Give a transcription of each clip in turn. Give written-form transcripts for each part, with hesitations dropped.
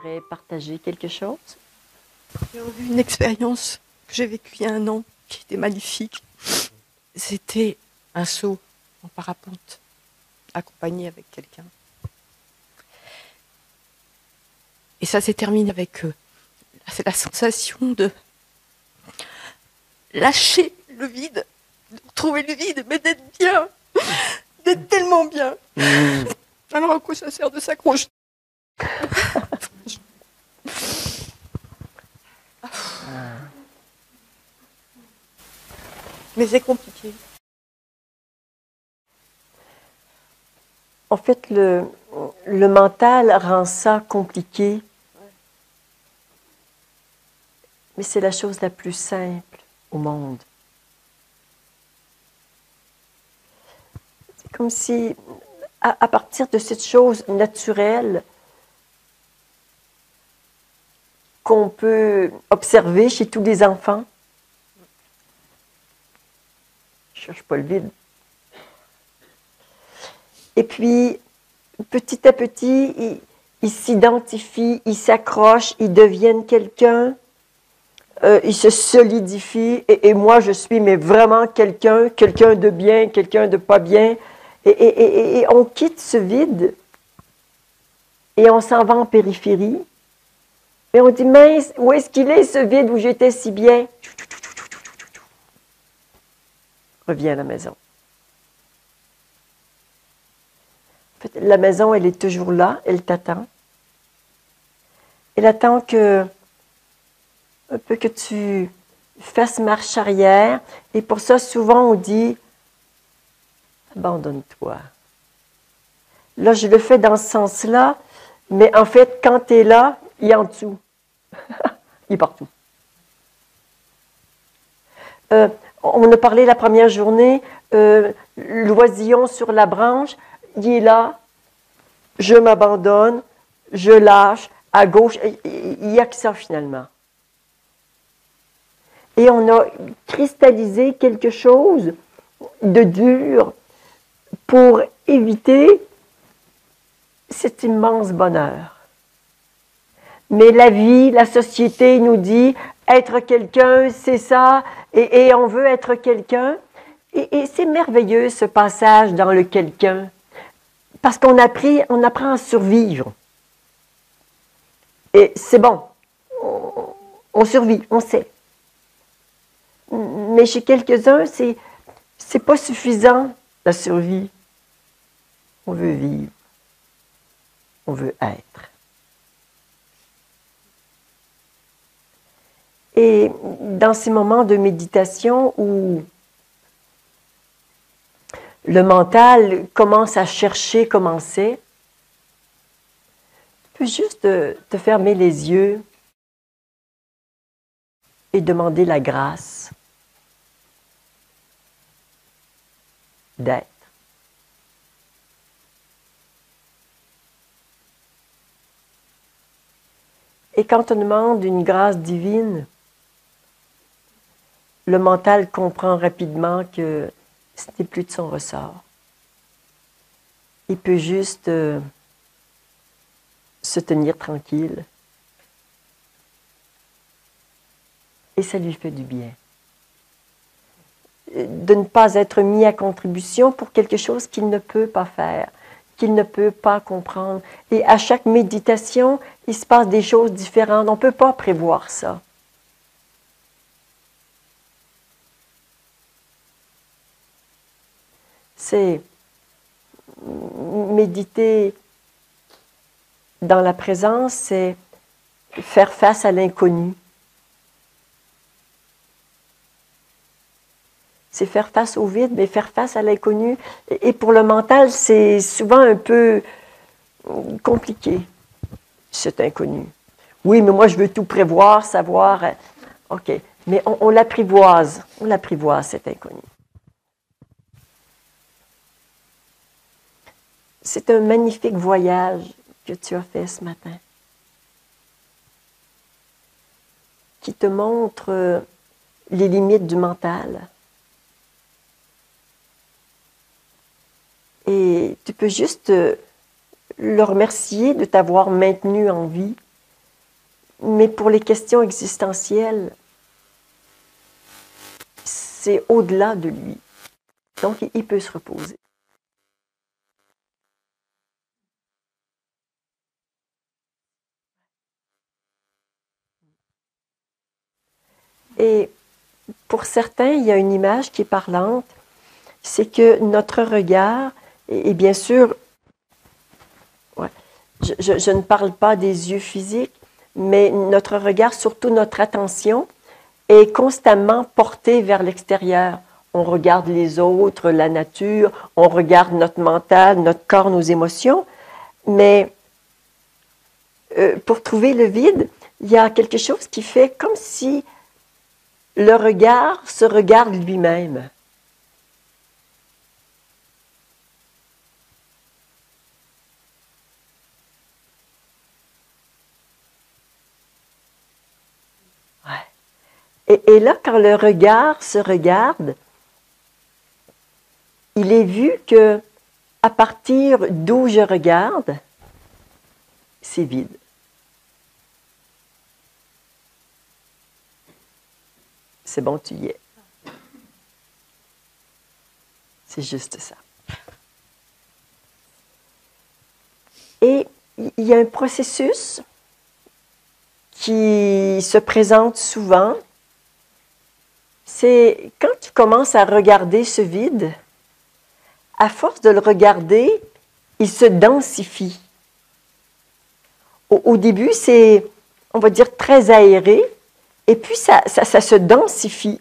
aimerais partager quelque chose? J'ai eu une expérience que j'ai vécue il y a 1 an qui était magnifique. C'était un saut en parapente, accompagné avec quelqu'un. Et ça s'est terminé avec c'est la sensation de lâcher le vide, de retrouver le vide, mais d'être bien, d'être tellement bien. Alors à quoi ça sert de s'accrocher? Mais c'est compliqué. En fait, le mental rend ça compliqué. Mais c'est la chose la plus simple au monde. C'est comme si, à partir de cette chose naturelle qu'on peut observer chez tous les enfants, je ne cherche pas le vide. Et puis, petit à petit, ils s'identifient, ils s'accrochent, ils deviennent quelqu'un. Il se solidifie et moi je suis mais vraiment quelqu'un de bien, quelqu'un de pas bien et on quitte ce vide et on s'en va en périphérie et on dit mince, où est-ce qu'il est ce vide où j'étais si bien? Reviens à la maison. En fait, la maison elle est toujours là, elle t'attend. Elle attend un peu que tu fasses marche arrière. Et pour ça, souvent, on dit « abandonne-toi ». Là, je le fais dans ce sens-là, mais en fait, quand tu es là, il est en dessous. Il est partout. On a parlé la première journée, l'oisillon sur la branche, il est là, je m'abandonne, je lâche, à gauche, il n'y a que ça finalement. Et on a cristallisé quelque chose de dur pour éviter cet immense bonheur. Mais la vie, la société nous dit être quelqu'un, c'est ça, et on veut être quelqu'un. Et c'est merveilleux ce passage dans le quelqu'un, parce qu'on apprend à survivre. Et c'est bon, on survit, on sait. Mais chez quelques-uns, c'est pas suffisant, la survie. On veut vivre. On veut être. Et dans ces moments de méditation où le mental commence à chercher comment c'est, tu peux juste te fermer les yeux et demander la grâce d'être. Et quand on demande une grâce divine, le mental comprend rapidement que ce n'est plus de son ressort. Il peut juste se tenir tranquille. Et ça lui fait du bien. De ne pas être mis à contribution pour quelque chose qu'il ne peut pas faire, qu'il ne peut pas comprendre. Et à chaque méditation, il se passe des choses différentes. On ne peut pas prévoir ça. C'est méditer dans la présence, c'est faire face à l'inconnu. C'est faire face au vide, mais faire face à l'inconnu. Et pour le mental, c'est souvent un peu compliqué, cet inconnu. Oui, mais moi, je veux tout prévoir, savoir. OK, mais on l'apprivoise, cet inconnu. C'est un magnifique voyage que tu as fait ce matin, qui te montre les limites du mental. Et tu peux juste le remercier de t'avoir maintenu en vie Mais pour les questions existentielles, c'est au-delà de lui. Donc, il peut se reposer. Et pour certains, il y a une image qui est parlante, c'est que notre regard, et bien sûr, ouais, je ne parle pas des yeux physiques, mais notre regard, surtout notre attention, est constamment porté vers l'extérieur. On regarde les autres, la nature, on regarde notre mental, notre corps, nos émotions, mais pour trouver le vide, il y a quelque chose qui fait comme si le regard se regarde lui-même. Ouais. Et là, quand le regard se regarde, il est vu que à partir d'où je regarde, c'est vide. C'est bon, tu y es. C'est juste ça. Et il y a un processus qui se présente souvent. C'est quand tu commences à regarder ce vide, à force de le regarder, il se densifie. Au début, c'est, on va dire, très aéré, et puis ça se densifie.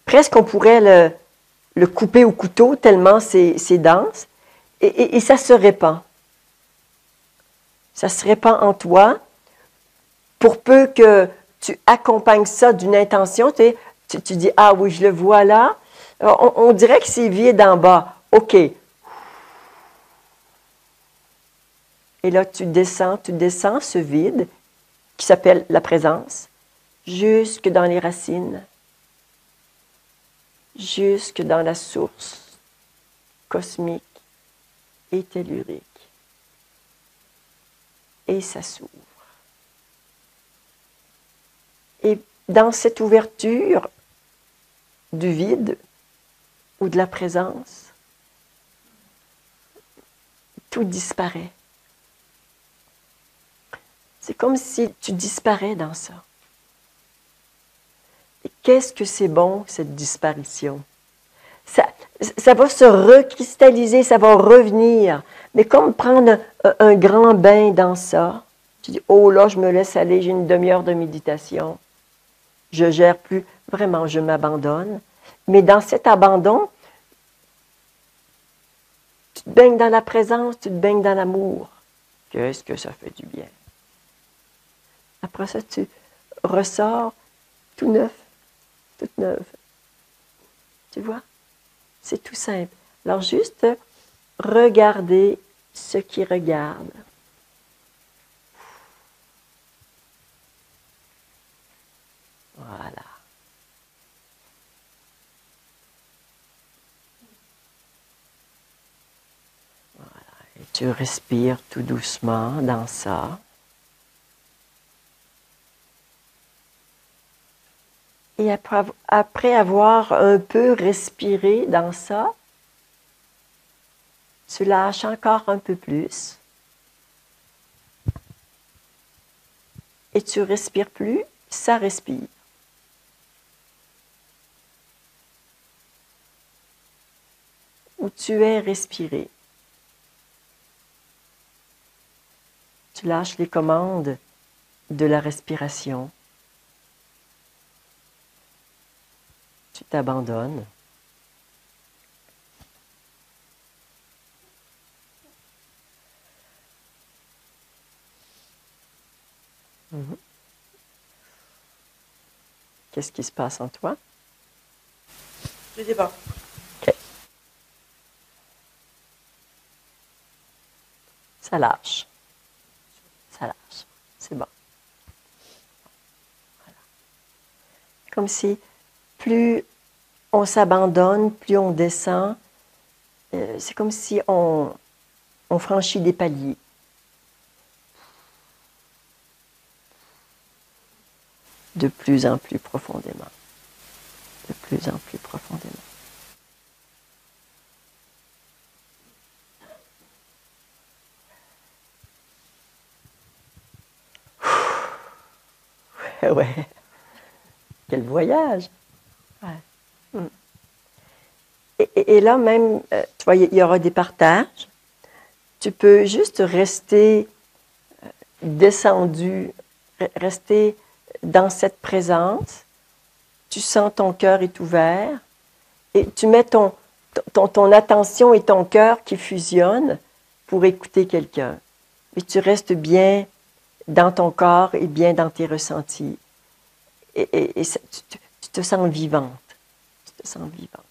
Presque on pourrait le couper au couteau tellement c'est dense, et ça se répand. Ça se répand en toi, pour peu que tu accompagnes ça d'une intention, tu dis, ah oui, je le vois là, on dirait que c'est vide en bas, ok. Et là, tu descends ce vide qui s'appelle la présence, jusque dans les racines, jusque dans la source cosmique et tellurique. Et ça s'ouvre. Et dans cette ouverture du vide ou de la présence, tout disparaît. C'est comme si tu disparais dans ça. Et qu'est-ce que c'est bon, cette disparition? Ça va se recristalliser, ça va revenir. Mais comme prendre un grand bain dans ça, tu dis, oh là, je me laisse aller, j'ai une demi-heure de méditation. Je ne gère plus. Vraiment, je m'abandonne. Mais dans cet abandon, tu te baignes dans la présence, tu te baignes dans l'amour. Qu'est-ce que ça fait du bien? Après ça, tu ressors tout neuf, toute neuve. Tu vois? C'est tout simple. Alors juste regarder ce qui regarde. Voilà. Voilà. Et tu respires tout doucement dans ça. Et après avoir un peu respiré dans ça, tu lâches encore un peu plus. Et tu respires plus, ça respire. Où tu es respiré. Tu lâches les commandes de la respiration. Tu t'abandonnes. Qu'est-ce qui se passe en toi? Je ne sais pas. OK. Ça lâche. Ça lâche. C'est bon. Voilà. Comme si plus on s'abandonne, plus on descend. C'est comme si on franchit des paliers. de plus en plus profondément. De plus en plus profondément. Ouais. Quel voyage. Ouais. Et là même, tu vois, il y aura des partages. Tu peux juste rester descendu, rester dans cette présence. Tu sens ton cœur est ouvert et tu mets ton attention et ton cœur qui fusionnent pour écouter quelqu'un. Et tu restes bien dans ton corps et bien dans tes ressentis. Et ça, tu te sens vivante. Tu te sens vivante.